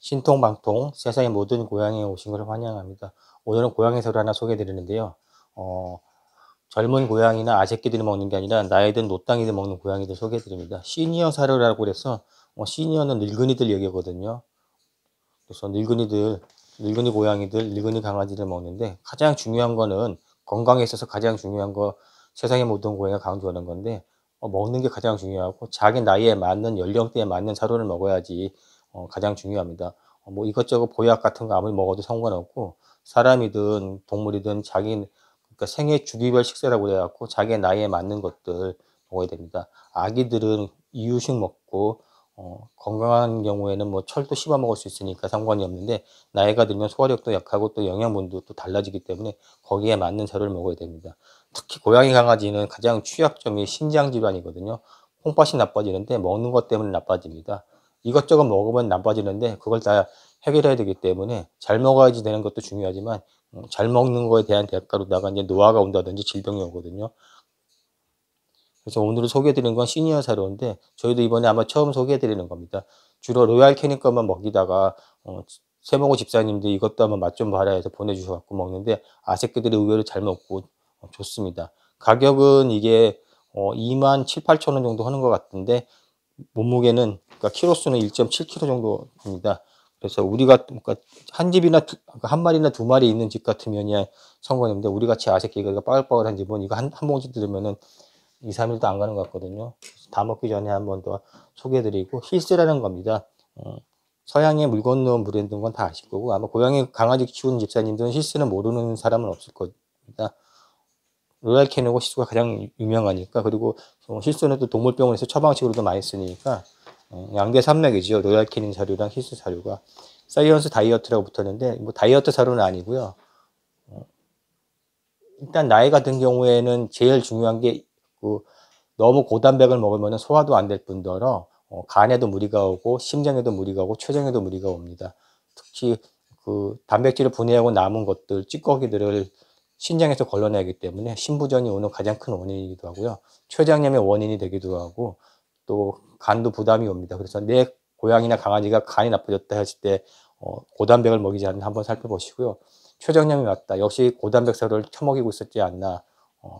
신통방통 세상의 모든 고향에 오신 것을 환영합니다. 오늘은 고양이 사료 하나 소개해 드리는데요. 젊은 고양이나 아새끼들이 먹는 게 아니라 나이 든 노땅이들 먹는 고양이들 소개해 드립니다. 시니어 사료라고 그래서 시니어는 늙은이들 얘기거든요. 그래서 늙은이 고양이들, 늙은이 강아지를 먹는데 가장 중요한 거는 건강에 있어서 가장 중요한 거 세상의 모든 고양이가 강조하는 건데 먹는 게 가장 중요하고 자기 나이에 맞는 연령대에 맞는 사료를 먹어야지 가장 중요합니다. 뭐 이것저것 보약 같은 거 아무리 먹어도 상관없고 사람이든 동물이든 자기 그러니까 생애 주기별 식사라고 그래갖고 자기 나이에 맞는 것들 먹어야 됩니다. 아기들은 이유식 먹고 건강한 경우에는 뭐 철도 씹어 먹을 수 있으니까 상관이 없는데 나이가 들면 소화력도 약하고 또 영양분도 또 달라지기 때문에 거기에 맞는 사료를 먹어야 됩니다. 특히 고양이 강아지는 가장 취약점이 신장 질환이거든요. 콩팥이 나빠지는데 먹는 것 때문에 나빠집니다. 이것저것 먹으면 나빠지는데 그걸 다 해결해야 되기 때문에 잘 먹어야지 되는 것도 중요하지만 잘 먹는 거에 대한 대가로다가 이제 노화가 온다든지 질병이 오거든요. 그래서 오늘 소개해드리는 건 시니어 사료인데 저희도 이번에 아마 처음 소개해드리는 겁니다. 주로 로얄 캐닌 것만 먹이다가 세모고 집사님들이 이것도 한번 맛 좀 봐라 해서 보내주셔서 먹는데 아새끼들이 의외로 잘 먹고 좋습니다. 가격은 이게 2만 7, 8천 원 정도 하는 것 같은데 몸무게는 그러니까 키로수는 1.7kg 정도입니다. 그래서 우리가 그러니까 한 집이나 한 마리나 두 마리 있는 집 같으면야 상관이 없는데 우리 같이 아새끼가 빠글빠글한 집은 이거 한 봉지 들으면은 2, 3일도 안 가는 것 같거든요. 다 먹기 전에 한 번 더 소개해드리고 힐스라는 겁니다. 서양의 물 건너온 브랜드인 건 다 아실 거고 아마 고양이 강아지 키우는 집사님들은 힐스는 모르는 사람은 없을 겁니다. 로얄 캐니고 힐스가 가장 유명하니까 그리고 힐스는 또 동물병원에서 처방식으로도 많이 쓰니까 양대 산맥이죠. 로얄 캐닌 사료랑 힐스 사료가 사이언스 다이어트라고 붙었는데 뭐 다이어트 사료는 아니고요. 일단 나이 같은 경우에는 제일 중요한 게 너무 고단백을 먹으면 소화도 안 될 뿐더러 간에도 무리가 오고 심장에도 무리가 오고 췌장에도 무리가 옵니다. 특히 단백질을 분해하고 남은 것들 찌꺼기들을 신장에서 걸러내기 때문에 신부전이 오는 가장 큰 원인이기도 하고요. 췌장염의 원인이 되기도 하고 또 간도 부담이 옵니다. 그래서 내 고양이나 강아지가 간이 나빠졌다 했을 때 고단백을 먹이지 않나 한번 살펴보시고요. 췌장염이 왔다. 역시 고단백 사료를 처먹이고 있었지 않나.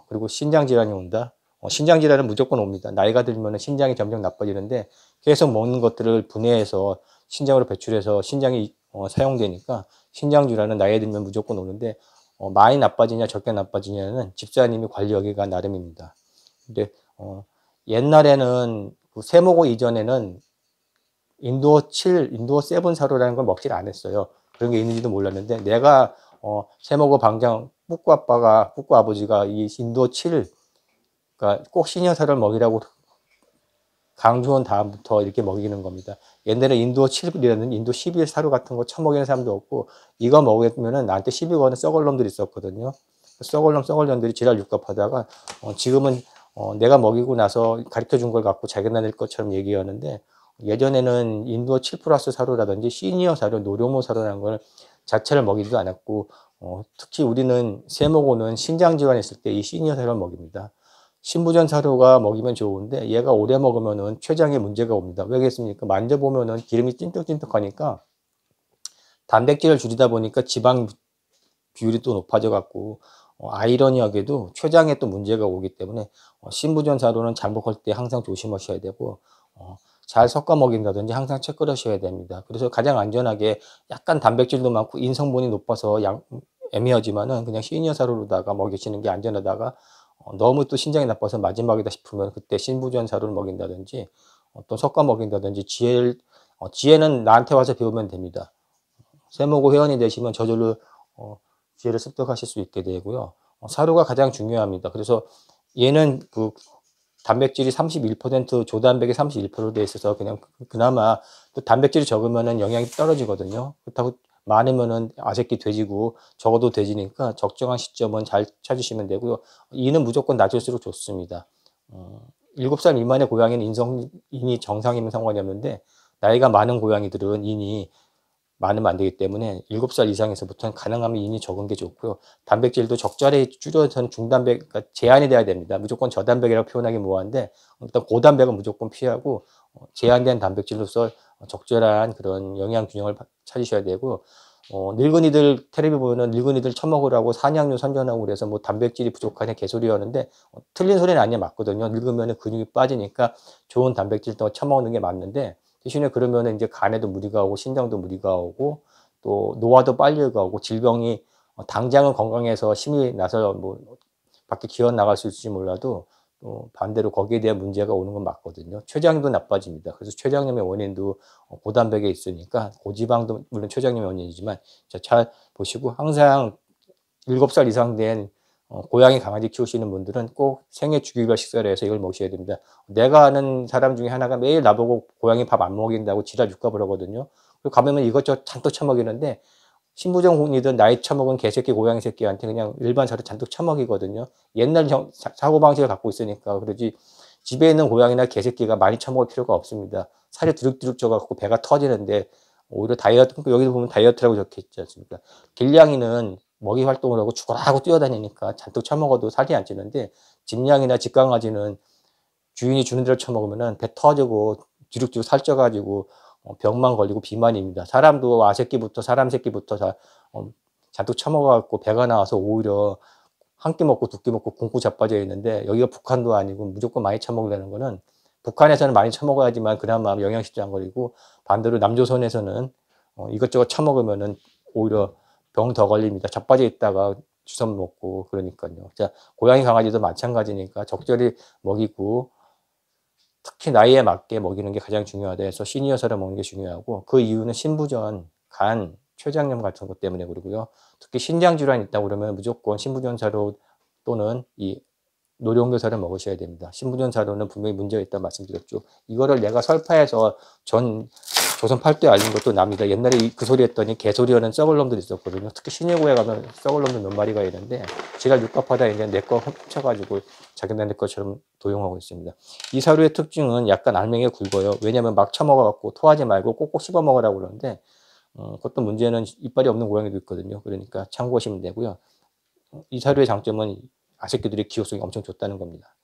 그리고 신장질환이 온다. 신장질환은 무조건 옵니다. 나이가 들면 신장이 점점 나빠지는데 계속 먹는 것들을 분해해서 신장으로 배출해서 신장이 사용되니까 신장질환은 나이에 들면 무조건 오는데 많이 나빠지냐 적게 나빠지냐는 집사님이 관리하기가 나름입니다. 근데 옛날에는 세모고 이전에는 인도어 7, 인도어 7 사료라는 걸 먹질 않았어요. 그런 게 있는지도 몰랐는데 내가 세모고 방장 뿌꾸 아빠가 뿌꾸 아버지가 이 인도어 7 그러니까 꼭 시니어 사료를 먹이라고 강조한 다음부터 이렇게 먹이는 겁니다. 옛날에 인도어 7이라는 인도 11 사료 같은 거 처먹이는 사람도 없고 이거 먹으면은 나한테 시비 거는 썩을 놈들이 있었거든요. 썩을 놈 썩을 년들이 지랄 육갑하다가 지금은 내가 먹이고 나서 가르쳐 준 걸 갖고 자기네들 것처럼 얘기하는데 예전에는 인도어 7 플러스 사료라든지 시니어 사료, 노령모 사료라는 걸 자체를 먹이지도 않았고 특히 우리는 세모고는 신장 질환이 있을 때 이 시니어 사료를 먹입니다. 신부전 사료가 먹이면 좋은데 얘가 오래 먹으면은 췌장에 문제가 옵니다. 왜 그랬습니까? 만져보면은 기름이 찐득찐득하니까 단백질을 줄이다 보니까 지방 비율이 또 높아져 갖고 아이러니하게도 췌장에 또 문제가 오기 때문에 신부전 사료는 장복할 때 항상 조심하셔야 되고 잘 섞어 먹인다든지 항상 체크를 하셔야 됩니다. 그래서 가장 안전하게 약간 단백질도 많고 인성분이 높아서 애매하지만은 그냥 시니어 사료로다가 먹이시는 게 안전하다가 너무 또 신장이 나빠서 마지막이다 싶으면 그때 신부전 사료를 먹인다든지 또 섞어 먹인다든지 지혜는 나한테 와서 배우면 됩니다. 세모고 회원이 되시면 저절로 지혜를 습득하실 수 있게 되고요. 사료가 가장 중요합니다. 그래서 얘는 단백질이 31%, 조단백이 31%돼 있어서 그냥 그나마 또 단백질이 적으면은 영양이 떨어지거든요. 그렇다고 많으면은 아새끼 돼지고 적어도 돼지니까 적정한 시점은 잘 찾으시면 되고요. 이는 무조건 낮을수록 좋습니다. 7살 미만의 고양이는 인이 정상이면 상관이 없는데 나이가 많은 고양이들은 인이 많으면 안 되기 때문에 7살 이상에서부터는 가능하면 인이 적은 게 좋고요. 단백질도 적절히 줄여서는 중단백, 그러니까 제한이 돼야 됩니다. 무조건 저단백이라고 표현하기 뭐한데 일단 고단백은 무조건 피하고 제한된 단백질로서 적절한 그런 영양 균형을 찾으셔야 되고, 늙은이들 텔레비 보면은 늙은이들 처먹으라고 산양류 선전하고 그래서 뭐 단백질이 부족하냐 개소리 하는데, 틀린 소리는 아니야, 맞거든요. 늙으면은 근육이 빠지니까 좋은 단백질 더 처먹는 게 맞는데, 대신에 그러면은 이제 간에도 무리가 오고 신장도 무리가 오고 또 노화도 빨리 가고 질병이, 당장은 건강해서 힘이 나서 뭐 밖에 기어 나갈 수 있을지 몰라도 또 반대로 거기에 대한 문제가 오는 건 맞거든요. 췌장도 나빠집니다. 그래서 췌장염의 원인도 고단백에 있으니까, 고지방도 물론 췌장염의 원인이지만, 잘 보시고 항상 7살 이상 된 고양이 강아지 키우시는 분들은 꼭 생애 주기별 식사를 해서 이걸 먹으셔야 됩니다. 내가 아는 사람 중에 하나가 매일 나보고 고양이 밥 안 먹인다고 지랄 육갑을 하거든요. 그리고 가면 이것저것 잔뜩 처먹이는데, 신부정이든 나이 처먹은 개새끼 고양이 새끼한테 그냥 일반 사료 잔뜩 처먹이거든요. 옛날 사고방식을 갖고 있으니까 그러지, 집에 있는 고양이나 개새끼가 많이 처먹을 필요가 없습니다. 살이 드륵드륵 쪄갖고 배가 터지는데, 오히려 다이어트, 여기도 보면 다이어트라고 적혀있지 않습니까? 길냥이는 먹이 활동을 하고 죽어라 하고 뛰어다니니까 잔뜩 처먹어도 살이 안 찌는데, 집냥이나 집강아지는 주인이 주는 대로 처먹으면은 배 터지고 뒤룩뒤룩 살쪄가지고 병만 걸리고 비만입니다. 사람도 아새끼부터 사람 새끼부터 다 잔뜩 처먹어갖고 배가 나와서 오히려 한 끼 먹고 두 끼 먹고 굶고 자빠져 있는데, 여기가 북한도 아니고 무조건 많이 처먹으려는 거는, 북한에서는 많이 처먹어야지만 그나마 영양실조 안 걸리고, 반대로 남조선에서는 이것저것 처먹으면은 오히려 병 더 걸립니다. 자빠져 있다가 주섬 먹고 그러니까요. 자, 고양이 강아지도 마찬가지니까 적절히 먹이고, 특히 나이에 맞게 먹이는 게 가장 중요하다 해서 시니어사를 먹는 게 중요하고, 그 이유는 신부전, 간, 췌장염 같은 것 때문에 그러고요. 특히 신장 질환이 있다고 그러면 무조건 신부전 사료 또는 이 노령묘사를 먹으셔야 됩니다. 신부전 사료는 분명히 문제가 있다고 말씀드렸죠. 이거를 내가 설파해서 조선 팔도에 알린 것도 납니다. 옛날에 그 소리 했더니 개소리 하는 썩을 놈들 있었거든요. 특히 신예고에 가면 썩을 놈들 몇 마리가 있는데, 지가 육갑하다 이제 내 거 훔쳐가지고 자기네 것처럼 도용하고 있습니다. 이 사료의 특징은 약간 알맹이가 굵어요. 왜냐면 막 처먹어갖고 토하지 말고 꼭꼭 씹어 먹으라고 그러는데, 그것도 문제는 이빨이 없는 고양이도 있거든요. 그러니까 참고하시면 되고요. 이 사료의 장점은 아새끼들의 기호성이 엄청 좋다는 겁니다.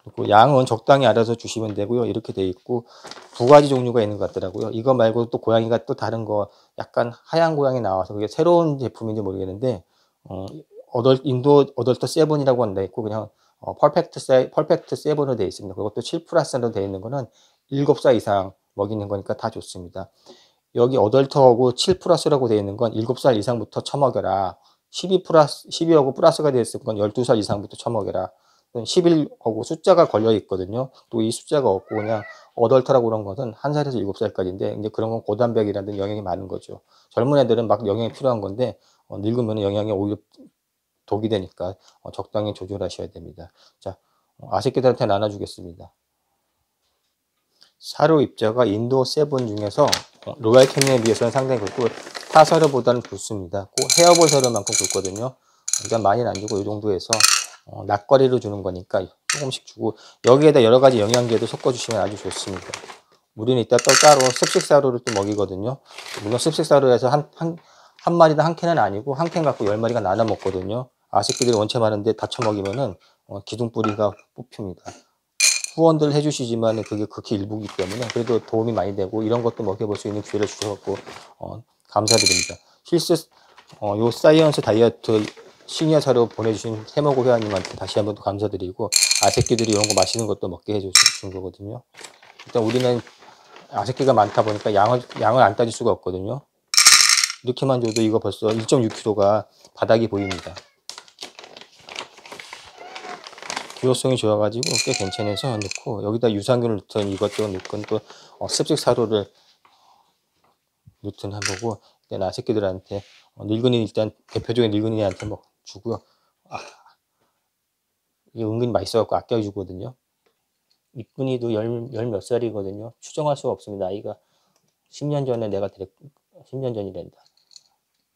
그리고 양은 적당히 알아서 주시면 되고요. 이렇게 돼 있고, 2가지 종류가 있는 것 같더라고요. 이거 말고 또 고양이가 또 다른 거, 약간 하얀 고양이 나와서 그게 새로운 제품인지 모르겠는데, 인도 어덜트 세븐이라고 한다 있고, 그냥 퍼펙트 세븐으로 되어 있습니다. 그것도 7+로 되어 있는 거는 7살 이상 먹이는 거니까 다 좋습니다. 여기 어덜트하고 7+라고 되어 있는 건 7살 이상부터 처먹여라. 12하고 플러스가 되어 있을 건 12살 이상부터 처먹여라. 11하고 숫자가 걸려 있거든요. 또 이 숫자가 없고 그냥 어덜트라고 그런 것은 1살에서 7살까지인데, 이제 그런 건 고단백이라든 영양이 많은 거죠. 젊은 애들은 막 영양이 필요한 건데, 늙으면 영양이 오히려 독이 되니까 적당히 조절하셔야 됩니다. 자, 아새끼들한테 나눠주겠습니다. 사료 입자가 인도 세븐 중에서 로얄 캐니에 비해서는 상당히 굵고, 타 사료보다는 굵습니다. 꼭 헤어볼 사료만큼 굵거든요. 그러니까 많이는 안 주고 이 정도에서 낯거리로 주는 거니까 조금씩 주고, 여기에다 여러 가지 영양제도 섞어주시면 아주 좋습니다. 우리는 이따 또 따로 습식사료를 또 먹이거든요. 물론 습식사료에서 한 마리당 한 캔은 아니고, 한 캔 갖고 10마리가 나눠 먹거든요. 아새끼들이 원체 많은데 다쳐 먹이면은 기둥뿌리가 뽑힙니다. 후원들 해주시지만 그게 극히 일부이기 때문에 그래도 도움이 많이 되고, 이런 것도 먹여볼 수 있는 기회를 주셔서 감사드립니다. 요 사이언스 다이어트 시니어 사료 보내주신 세모고 회원님한테 다시 한번 또 감사드리고, 아새끼들이 이런 거 맛있는 것도 먹게 해주신 거거든요. 일단 우리는 아새끼가 많다 보니까 양을 안 따질 수가 없거든요. 이렇게만 줘도 이거 벌써 1.6kg가 바닥이 보입니다. 기호성이 좋아가지고 꽤 괜찮아서 넣고, 여기다 유산균을 넣든 이것저것 넣든 또 습식 사료를 넣든 해보고, 일단 아새끼들한테 늙은이, 일단 대표적인 늙은이한테 뭐 주고요. 이게 은근히 맛있어갖고 아껴주거든요. 이쁜이도 열 몇 살이거든요. 추정할 수가 없습니다. 아이가 10년 전에 10년 전이란다.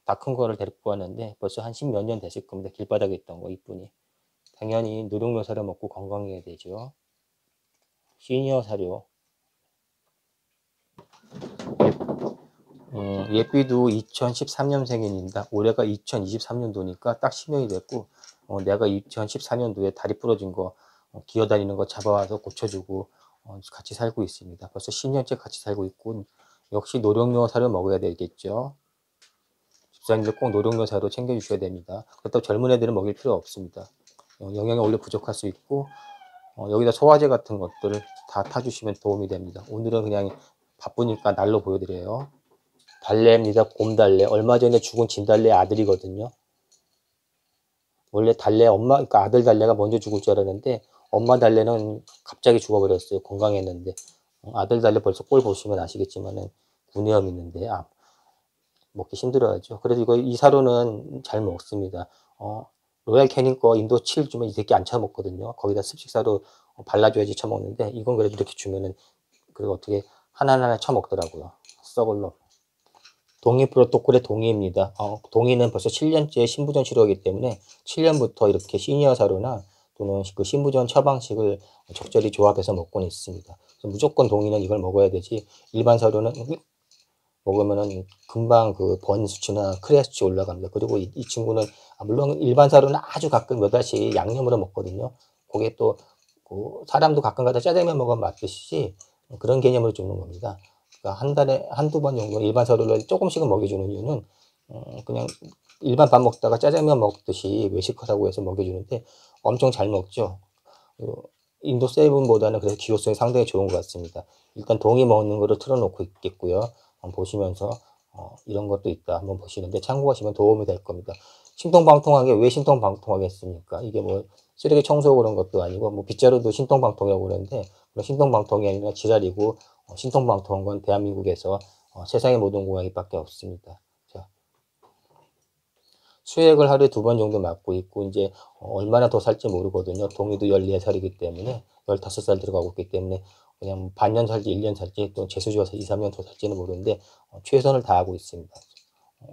다 큰 거를 데리고 왔는데 벌써 한 10몇 년 됐을 겁니다. 길바닥에 있던 거, 이쁜이. 당연히 노령묘 사료 먹고 건강해야 되죠. 시니어 사료. 예삐도 2013년생입니다. 올해가 2023년도니까 딱 10년이 됐고, 내가 2014년도에 다리 부러진 거 기어다니는 거 잡아와서 고쳐주고, 같이 살고 있습니다. 벌써 10년째 같이 살고 있고 역시 노령요 사료 먹어야 되겠죠. 집사님들 꼭 노령요 사료 챙겨 주셔야 됩니다. 그렇다고 젊은 애들은 먹일 필요 없습니다. 영양이 원래 부족할 수 있고 여기다 소화제 같은 것들을 다 타주시면 도움이 됩니다. 오늘은 그냥 바쁘니까 날로 보여드려요. 달래입니다. 곰달래. 얼마 전에 죽은 진달래 아들이거든요. 원래 달래 그러니까 아들 달래가 먼저 죽을 줄 알았는데 엄마 달래는 갑자기 죽어버렸어요. 건강했는데. 아들 달래 벌써 꼴 보시면 아시겠지만은 구내염 있는데 먹기 힘들어하죠. 그래서 이 사료는 잘 먹습니다. 로얄 캐닌 거 인도 7 주면 이 새끼 안 처먹거든요. 거기다 습식사료 발라줘야지 처먹는데 이건 그래도 이렇게 주면은 그리고 어떻게 하나하나 처먹더라고요. 썩을 놈. 동의 프로토콜의 동의입니다. 동의는 벌써 7년째 신부전 치료하기 때문에 7년부터 이렇게 시니어 사료나 또는 그 신부전 처방식을 적절히 조합해서 먹고는 있습니다. 무조건 동의는 이걸 먹어야 되지 일반 사료는 먹으면은 금방 그 번 수치나 크레아 수치 올라갑니다. 그리고 이 친구는 물론 일반 사료는 아주 가끔 몇 알씩 양념으로 먹거든요. 그게 또 그 사람도 가끔 가다 짜장면 먹으면 맞듯이 그런 개념으로 주는 겁니다. 그러니까 한 달에 한두 번 정도 일반 사료를 조금씩은 먹여주는 이유는 그냥 일반 밥 먹다가 짜장면 먹듯이 외식하라고 해서 먹여주는데 엄청 잘 먹죠. 인도 세븐보다는 그래서 기호성이 상당히 좋은 것 같습니다. 일단 동이 먹는 거를 틀어놓고 있겠고요. 보시면서 이런 것도 있다 한번 보시는데 참고하시면 도움이 될 겁니다. 신통방통하게 왜 신통방통하겠습니까? 이게 뭐 쓰레기 청소 그런 것도 아니고 뭐 빗자루도 신통방통이라고 그러는데 신통방통이 아니라 지랄이고 신통방통한 건 대한민국에서 세상의 모든 공약이밖에 없습니다. 자, 수액을 하루에 2번 정도 맞고 있고 이제 얼마나 더 살지 모르거든요. 동의도 14살이기 때문에 15살 들어가고 있기 때문에 그냥 반년 살지 1년 살지 또 재수주어서 2, 3년 더 살지는 모르는데 최선을 다하고 있습니다.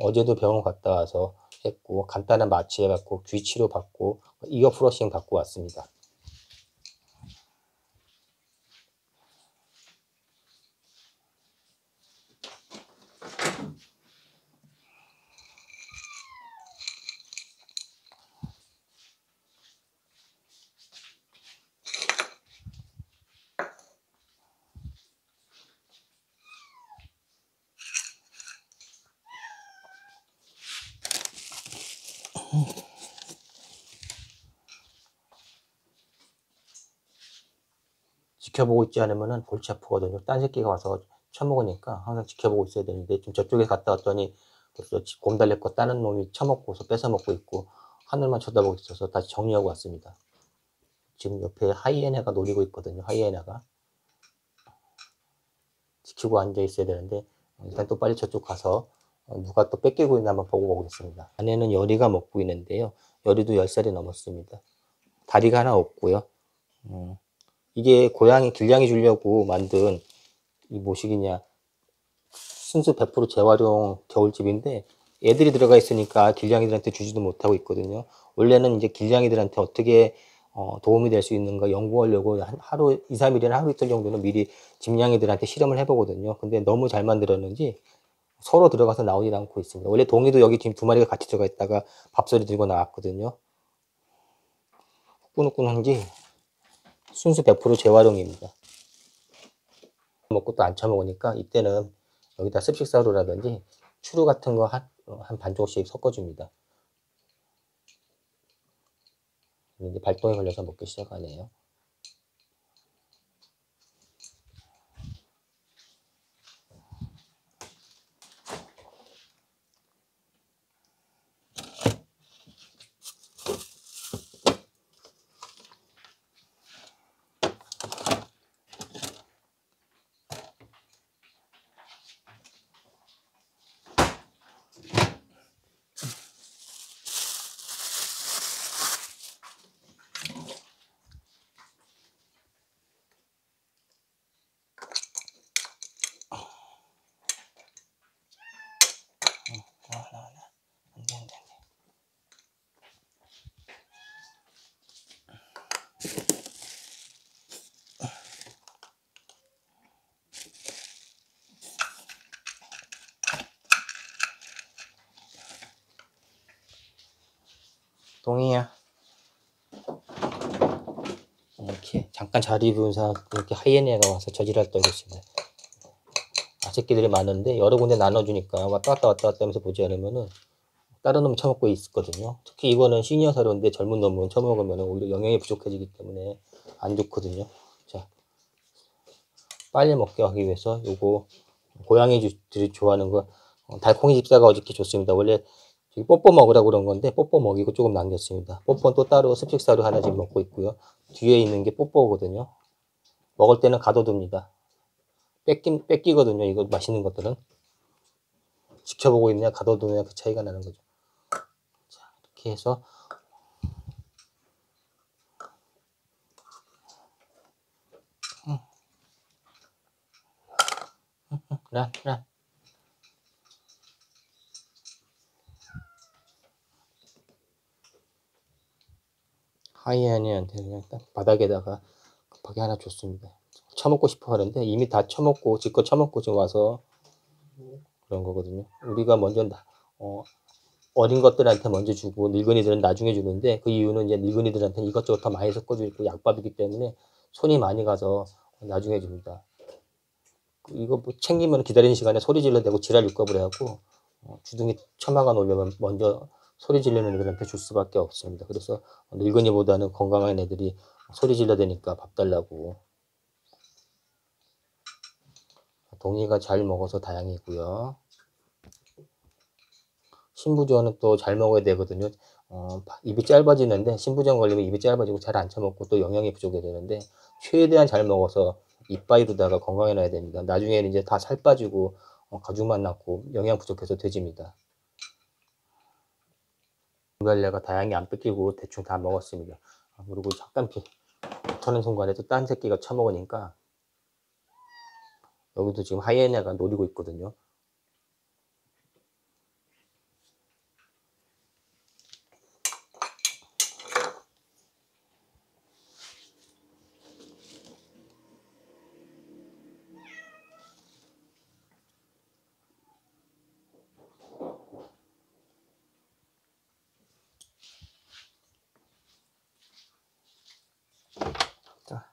어제도 병원 갔다 와서 했고 간단한 마취해 갖고 귀 치료 받고 이어 프로싱 받고 왔습니다. 지켜보고 있지 않으면은 골치 아프거든요. 딴 새끼가 와서 처먹으니까 항상 지켜보고 있어야 되는데 지금 저쪽에 갔다 왔더니 벌써 곰달래 거 다른 놈이 처먹고서 뺏어 먹고 있고 하늘만 쳐다보고 있어서 다시 정리하고 왔습니다. 지금 옆에 하이에나가 노리고 있거든요. 하이에나가 지키고 앉아 있어야 되는데 일단 또 빨리 저쪽 가서 누가 또 뺏기고 있나 한번 보고 오겠습니다. 아내는 여리가 먹고 있는데요. 여리도 10살이 넘었습니다. 다리가 하나 없고요. 이게 고양이 길냥이 주려고 만든 이 뭐시기냐 순수 100% 재활용 겨울집인데 애들이 들어가 있으니까 길냥이들한테 주지도 못하고 있거든요. 원래는 이제 길냥이들한테 어떻게 도움이 될 수 있는가 연구하려고 하루 2, 3일이나 하루 이틀 정도는 미리 집냥이들한테 실험을 해보거든요. 근데 너무 잘 만들었는지 서로 들어가서 나오지 않고 있습니다. 원래 동이도 여기 지금 2마리가 같이 들어가 있다가 밥소리 들고 나왔거든요. 후끈후끈한지 순수 100% 재활용입니다. 먹고 또 안 처먹으니까 이때는 여기다 습식사료라든지 추루 같은 거 한 반 조각씩 섞어줍니다. 이제 발동에 걸려서 먹기 시작하네요. 동이야. 이렇게 잠깐 자리 비운 사람 이렇게 하이에나가 와서 저지랄 떨고 있습니다. 새끼들이 많은데 여러 군데 나눠주니까 왔다 갔다 하면서 보지 않으면은 다른 놈 처먹고 있거든요. 특히 이거는 시니어 사료인데 젊은 놈은 처먹으면 오히려 영양이 부족해지기 때문에 안 좋거든요. 자, 빨리 먹게 하기 위해서 요거 고양이들이 좋아하는 거 달콩이 집사가 어저께 줬습니다. 원래 뽀뽀 먹으라고 그런 건데 뽀뽀 먹이고 조금 남겼습니다. 뽀뽀는 또 따로 습식사료 하나 지금 먹고 있고요. 뒤에 있는 게 뽀뽀거든요. 먹을 때는 가둬둡니다. 뺏기거든요. 이거 맛있는 것들은. 지켜보고 있느냐 가둬두느냐 그 차이가 나는 거죠. 자, 이렇게 해서 란 하이에나한테 그냥 딱 바닥에다가 급하게 하나 줬습니다. 처먹고 싶어 하는데 이미 다 처먹고 지껏 처먹고 지금 와서 그런 거거든요. 우리가 먼저 어린 것들한테 먼저 주고 늙은이들은 나중에 주는데 그 이유는 이제 늙은이들한테는 이것저것 더 많이 섞어주고 약밥이기 때문에 손이 많이 가서 나중에 줍니다. 이거 뭐 챙기면 기다리는 시간에 소리 질러대고 지랄 육갑을 해갖고 주둥이 처마가 놓으려면 먼저 소리 지르는 애들한테 줄 수밖에 없습니다. 그래서 늙은이보다는 건강한 애들이 소리 질러대니까 밥 달라고. 동이가 잘 먹어서 다행이고요. 신부전은 또 잘 먹어야 되거든요. 입이 짧아지는데 신부전 걸리면 입이 짧아지고 잘 안 처먹고 또 영양이 부족해 되는데 최대한 잘 먹어서 이빠이로다가 건강해놔야 됩니다. 나중에는 이제 다 살 빠지고 가죽만 낳고 영양 부족해서 돼집니다. 분갈래가 다양히 안 뺏기고 대충 다 먹었습니다. 그리고 잠깐 터는 순간에 또 딴 새끼가 처먹으니까 여기도 지금 하이에나가 노리고 있거든요. 자.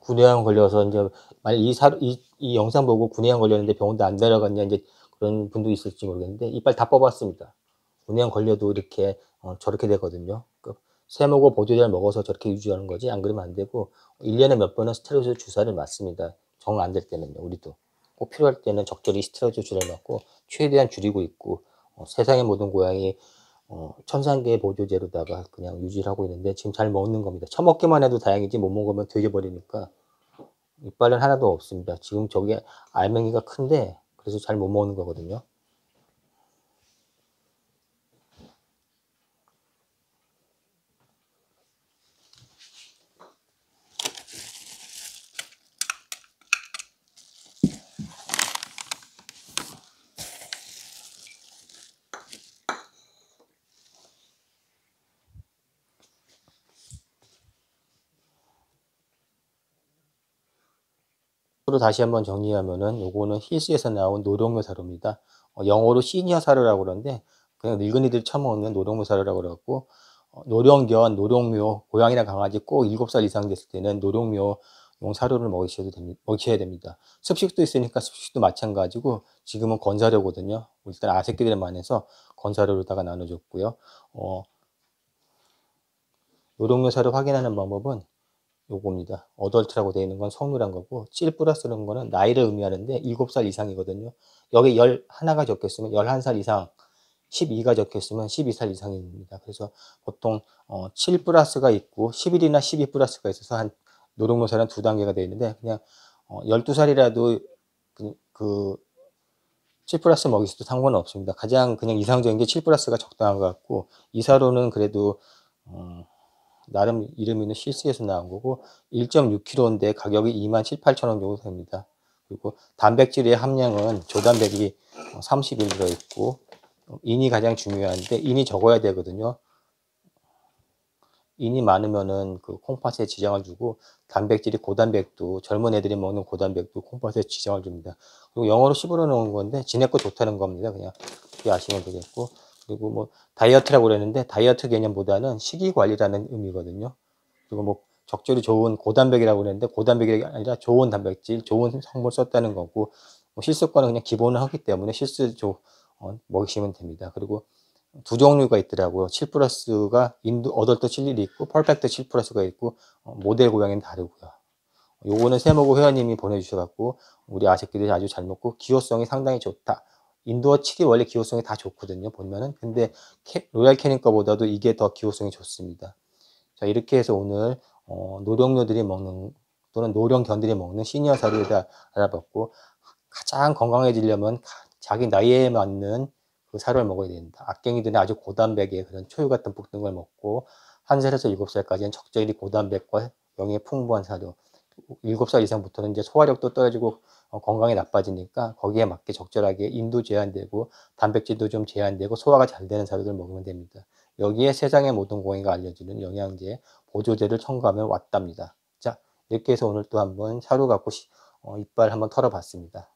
구내염 걸려서 이제 만약 이 영상 보고 구내염 걸렸는데 병원도 안 데려갔냐 이제 그런 분도 있을지 모르겠는데 이빨 다 뽑았습니다. 구내염 걸려도 이렇게 저렇게 되거든요. 세모고 보조제를 먹어서 저렇게 유지하는 거지 안 그러면 안 되고 1년에 몇 번은 스테로이드 주사를 맞습니다. 정 안 될 때는요. 우리도 꼭 필요할 때는 적절히 스테로이드 주사를 맞고 최대한 줄이고 있고 세상의 모든 고양이 천상계의 보조제로다가 그냥 유지를 하고 있는데 지금 잘 먹는 겁니다. 처먹기만 해도 다행이지 못 먹으면 돼져버리니까 이빨은 하나도 없습니다. 지금 저게 알맹이가 큰데 그래서 잘 못 먹는 거거든요. 로 다시 한번 정리하면은 요거는 힐스에서 나온 노령묘 사료입니다. 영어로 시니어 사료라고 그러는데 그냥 늙은이들이 처먹는 노령묘 사료라고 그러고 노령견, 노령묘, 고양이나 강아지 꼭 7살 이상 됐을 때는 노령묘용 사료를 먹이셔야 됩니다. 습식도 있으니까 습식도 마찬가지고 지금은 건사료거든요. 일단 아새끼들이 많아서 건사료로다가 나눠줬고요. 노령묘 사료 확인하는 방법은 요겁니다. 어덜트라고 되어 있는 건 성묘란 거고 7 플러스라는 거는 나이를 의미하는데 7살 이상이거든요. 여기 11가 적혀있으면 11살 이상, 12가 적혀있으면 12살 이상입니다. 그래서 보통 7 플러스가 있고 11이나 12 플러스가 있어서 한 노령묘사는 2단계가 되어 있는데 그냥 12살이라도 그 7 플러스 먹이셔도 상관은 없습니다. 가장 그냥 이상적인 게 7 플러스가 적당한 것 같고 이사로는 그래도 나름 이름 있는 실스에서 나온 거고 1.6kg인데 가격이 27,800원 정도 됩니다. 그리고 단백질의 함량은 조단백이 30일 들어있고 인이 가장 중요한데 인이 적어야 되거든요. 인이 많으면은 그 콩팥에 지장을 주고, 단백질이 고단백도, 젊은 애들이 먹는 고단백도 콩팥에 지장을 줍니다. 그리고 영어로 씹으려 놓은 건데 지네 거 좋다는 겁니다. 그냥 그렇게 아시면 되겠고. 그리고 뭐 다이어트라고 그랬는데, 다이어트 개념보다는 식이 관리라는 의미거든요. 그리고 뭐 적절히 좋은 고단백이라고 그랬는데, 고단백이 아니라 좋은 단백질, 좋은 성분 썼다는 거고, 뭐 실수거는 그냥 기본을 하기 때문에 먹이시면 됩니다. 그리고 두 종류가 있더라고요. 7+가 인도 어덜트 칠일이 있고, 퍼펙트 7+가 있고, 모델 고양이는 다르고요. 요거는 세모고 회원님이 보내주셔갖고 우리 아새끼들이 아주 잘 먹고 기호성이 상당히 좋다. 인도어 7이 원래 기호성이 다 좋거든요, 보면은. 근데 로얄 캐닌 거보다도 이게 더 기호성이 좋습니다. 자, 이렇게 해서 오늘 노령묘들이 먹는, 또는 노령견들이 먹는 시니어 사료에 대해 알아봤고, 가장 건강해지려면 자기 나이에 맞는 그 사료를 먹어야 된다. 악갱이들은 아주 고단백의 그런 초유 같은 볶는 걸 먹고, 1살에서 7살까지는 적절히 고단백과 영양이 풍부한 사료, 7살 이상부터는 이제 소화력도 떨어지고 건강이 나빠지니까 거기에 맞게 적절하게 인도 제한되고 단백질도 좀 제한되고 소화가 잘 되는 사료를 먹으면 됩니다. 여기에 세상의 모든 고양이가 알려주는 영양제, 보조제를 첨가하면 왔답니다. 자, 이렇게 해서 오늘 또 한번 사료 갖고 이빨 한번 털어봤습니다.